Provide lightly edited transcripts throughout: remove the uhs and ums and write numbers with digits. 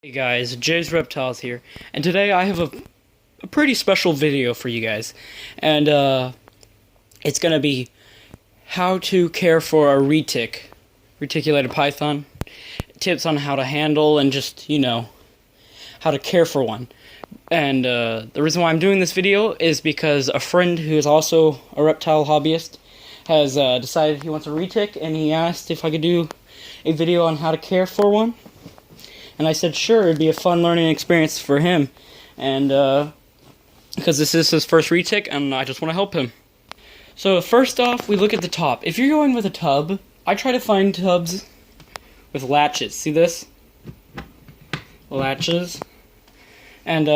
Hey guys, Jay's Reptiles here, and today I have a pretty special video for you guys, and it's gonna be how to care for a reticulated python, tips on how to handle and just, how to care for one. And the reason why I'm doing this video is because a friend who is also a reptile hobbyist has decided he wants a retic, and he asked if I could do a video on how to care for one. And I said, sure, it'd be a fun learning experience for him. And, because this is his first retic, and I just want to help him. So, first off, we look at the top. If you're going with a tub, I try to find tubs with latches. See this? Latches. And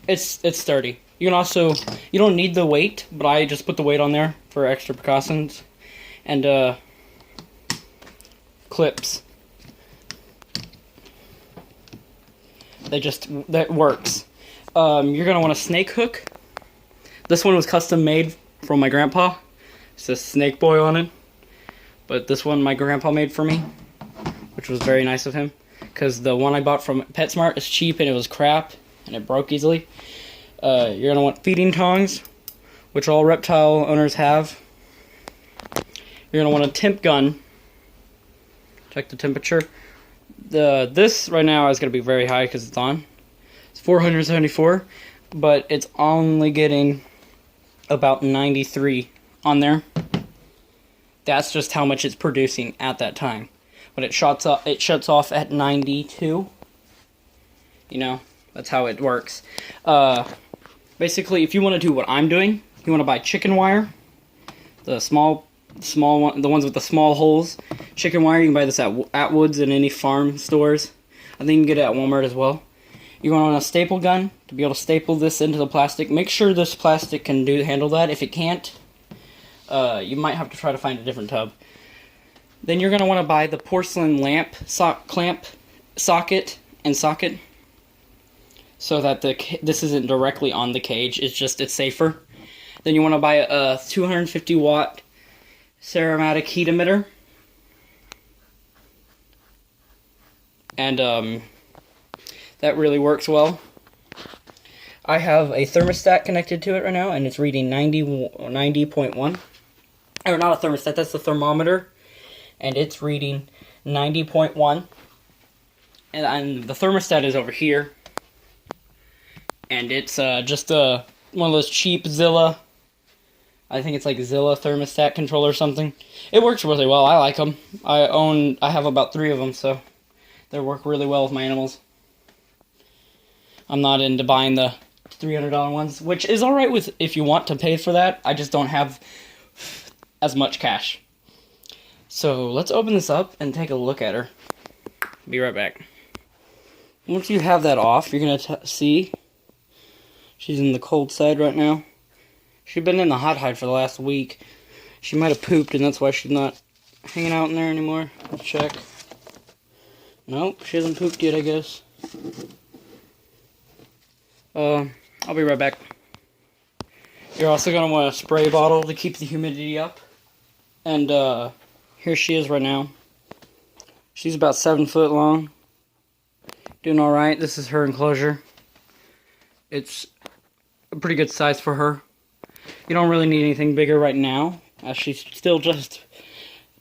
it's sturdy. You can also, you don't need the weight, but I just put the weight on there for extra precautions. And, clips. That works. You're going to want a snake hook. This one was custom made from my grandpa. It says Snake Boy on it. But this one my grandpa made for me, which was very nice of him. Because the one I bought from PetSmart is cheap and it was crap, and it broke easily. You're going to want feeding tongs, which all reptile owners have. You're going to want a temp gun. Check the temperature. This right now is going to be very high because it's on. It's 474, but it's only getting about 93 on there. That's just how much it's producing at that time. When it shuts off at 92. That's how it works. Basically, if you want to do what I'm doing, you want to buy chicken wire, the small one, the ones with the small holes. Chicken wire, you can buy this at Woods and any farm stores. I think you can get it at Walmart as well. You're going to want a staple gun to be able to staple this into the plastic. Make sure this plastic can handle that. If it can't, you might have to try to find a different tub. Then you're going to want to buy the porcelain lamp clamp socket, so that this isn't directly on the cage. It's safer. Then you want to buy a 250 watt ceramatic heat emitter. And that really works well. I have a thermostat connected to it right now, and it's reading 90.1. Or not a thermostat, that's the thermometer. And it's reading 90.1. And the thermostat is over here. And it's just one of those cheap Zilla. I think it's like Zilla thermostat controller or something. It works really well. I like them. I have about 3 of them, so they work really well with my animals. I'm not into buying the $300 ones, which is alright with if you want to pay for that. I just don't have as much cash. So let's open this up and take a look at her. Be right back. Once you have that off, you're going to see she's in the cold side right now. She's been in the hot hide for the last week. She might have pooped, and that's why she's not hanging out in there anymore. Let's check. Nope, she hasn't pooped yet, I guess. I'll be right back. You're also going to want a spray bottle to keep the humidity up. And here she is right now. She's about 7 foot long. Doing alright. This is her enclosure. It's a pretty good size for her. You don't really need anything bigger right now, as she's still just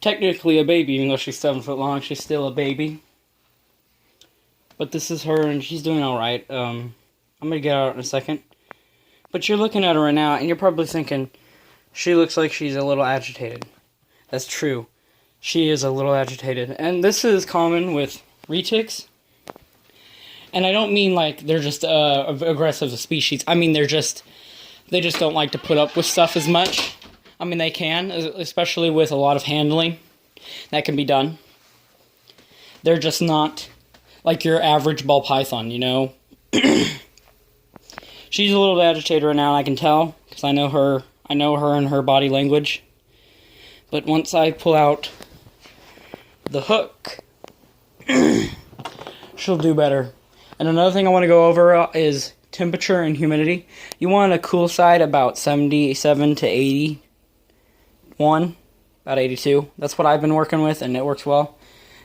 technically a baby, even though she's 7 foot long. She's still a baby. But this is her, and she's doing alright. I'm going to get out in a second. But you're looking at her right now, and you're probably thinking, she looks like she's a little agitated. That's true. She is a little agitated. And this is common with retics. And I don't mean like they're just aggressive species. I mean they just don't like to put up with stuff as much. I mean, they can, especially with a lot of handling. That can be done. They're just not like your average ball python, She's a little agitated right now, and I can tell, because I know her and her body language. But once I pull out the hook, she'll do better. And another thing I want to go over is temperature and humidity. You want a cool side about 77 to 81, about 82. That's what I've been working with, and it works well.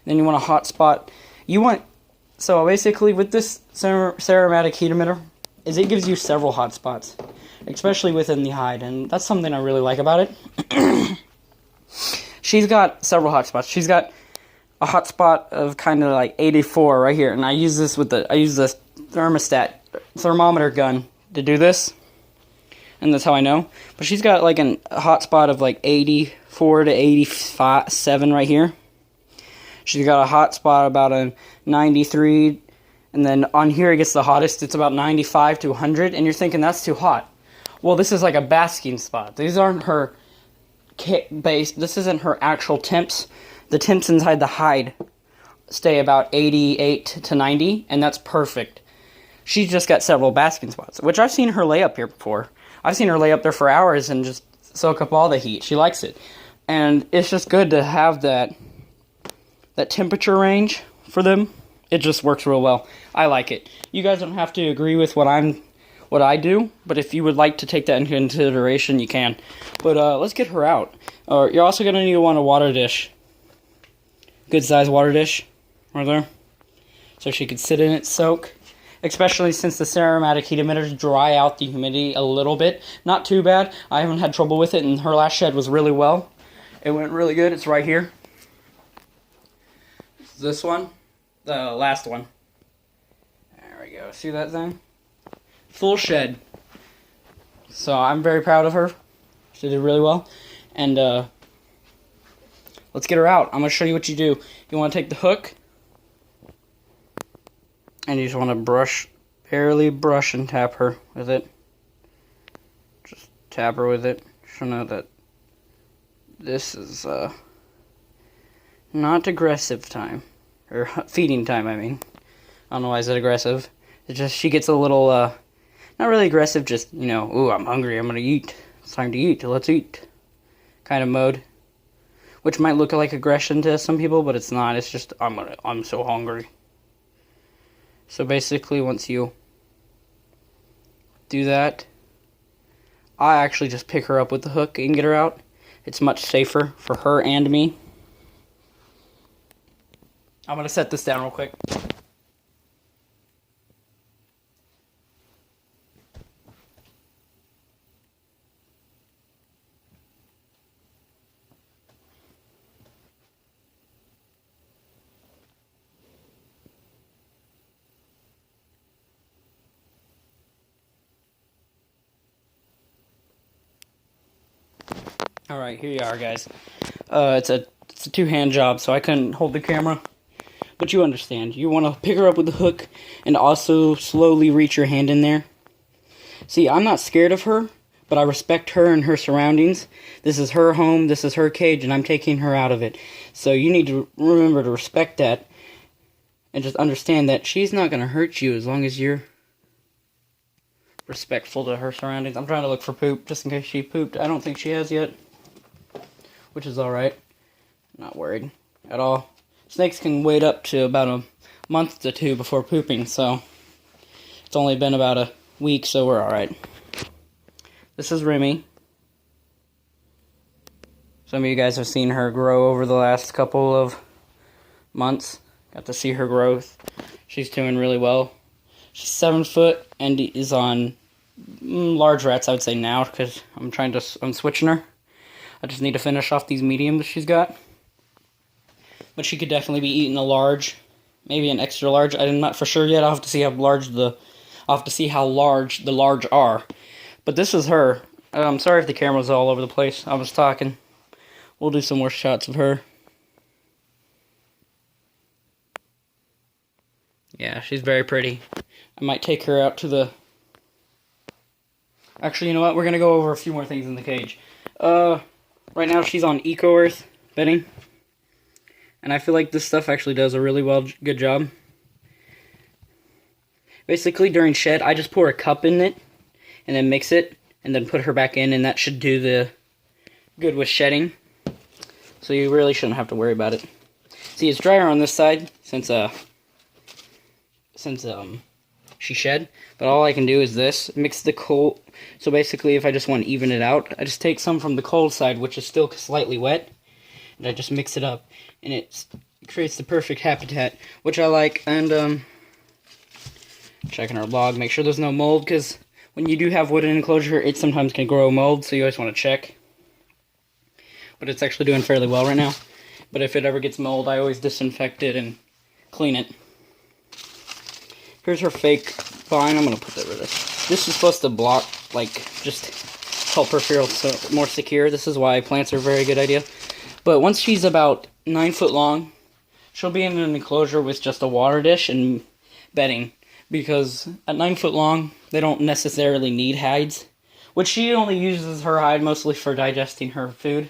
Then you want a hot spot So basically with this ceramatic heat emitter, it gives you several hot spots, especially within the hide, and that's something I really like about it. She's got several hot spots. She's got a hot spot of kind of like 84 right here, and I use this thermometer gun to do this, and that's how I know. But she's got like a hot spot of like 84 to 87 right here. She's got a hot spot about a 93, and then on here it gets the hottest. It's about 95 to 100, and you're thinking that's too hot. Well, this is like a basking spot. These aren't her base. This isn't her actual temps. The temps inside the hide stay about 88 to 90, and that's perfect. She's just got several basking spots, which I've seen her lay up here before. I've seen her lay up there for hours and just soak up all the heat. She likes it. And it's just good to have that temperature range for them. It just works real well. I like it. You guys don't have to agree with what I do, but if you would like to take that into consideration, you can. But let's get her out. You're also going to want a water dish. Good size water dish right there, so she could sit in it, soak. Especially since the ceramatic heat emitters dry out the humidity a little bit. Not too bad. I haven't had trouble with it, and her last shed was really well. It went really good. It's right here. This one, the last one. There we go. See that thing? Full shed. So I'm very proud of her. She did really well. And let's get her out. I'm going to show you what you do. You want to take the hook, and you just want to barely brush and tap her with it. Just tap her with it. She'll know that this is not aggressive time. Or feeding time, I mean. I don't know why I said aggressive. It's just she gets a little, not really aggressive, just, you know, ooh, I'm hungry, I'm gonna eat. It's time to eat, let's eat. Kind of mode. Which might look like aggression to some people, but it's not. It's just, I'm so hungry. So basically, once you do that, I actually just pick her up with the hook and get her out. It's much safer for her and me. I'm going to set this down real quick. Alright, here you are, guys. It's a two-hand job, so I couldn't hold the camera. But you understand. You want to pick her up with the hook and also slowly reach your hand in there. See, I'm not scared of her, but I respect her and her surroundings. This is her home, this is her cage, and I'm taking her out of it. So you need to remember to respect that and just understand that she's not going to hurt you as long as you're respectful to her surroundings. I'm trying to look for poop just in case she pooped. I don't think she has yet, which is alright. Not worried at all. Snakes can wait up to about a month to 2 before pooping, so it's only been about a week, so we're alright. This is Remy. Some of you guys have seen her grow over the last couple of months. Got to see her growth. She's doing really well. She's 7 foot and is on large rats, I would say now, because I'm switching her. I just need to finish off these mediums she's got. But she could definitely be eating a large, maybe an extra large. I'm not for sure yet. I'll have to see how large the large are. But this is her. I'm sorry if the camera's all over the place. I was talking. We'll do some more shots of her. Yeah, she's very pretty. I might take her out to the... Actually, you know what? We're going to go over a few more things in the cage. Right now she's on Eco-Earth bedding. And I feel like this stuff actually does a really good job. Basically, during shed, I just pour a cup in it, and then mix it, and then put her back in, and that should do the good with shedding. So you really shouldn't have to worry about it. See, it's drier on this side, since she shed, but all I can do is this, mix the cold. So basically, if I just want to even it out, I just take some from the cold side, which is still slightly wet, and I just mix it up, and It creates the perfect habitat, which I like. And checking our log, make sure there's no mold, because when you do have wooden enclosure, it sometimes can grow mold, so you always want to check. But it's actually doing fairly well right now. But if it ever gets mold, I always disinfect it and clean it. Here's her fake vine. I'm going to put that rid of. This is supposed to block, like, just help her feel more secure. This is why plants are a very good idea. But once she's about 9 foot long, she'll be in an enclosure with just a water dish and bedding. Because at 9 foot long, they don't necessarily need hides. Which she only uses her hide mostly for digesting her food.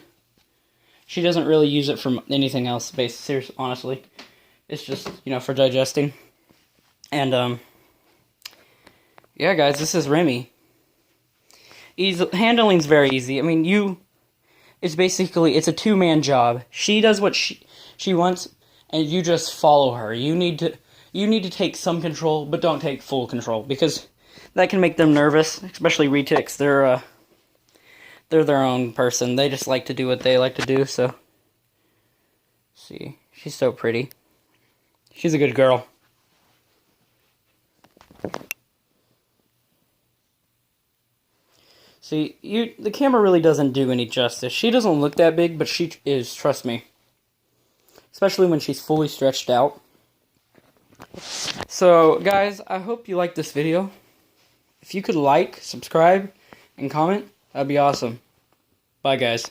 She doesn't really use it for anything else, seriously, honestly. It's just, for digesting. And, yeah, guys, this is Remy. Handling's very easy. I mean, it's a two-man job. She does what she wants, and you just follow her. You need to take some control, but don't take full control, because that can make them nervous, especially retics. They're their own person. They just like to do what they like to do, so. See, she's so pretty. She's a good girl. See, the camera really doesn't do any justice. She doesn't look that big, but she is, trust me. Especially when she's fully stretched out. So, guys, I hope you liked this video. If you could like, subscribe, and comment, that'd be awesome. Bye, guys.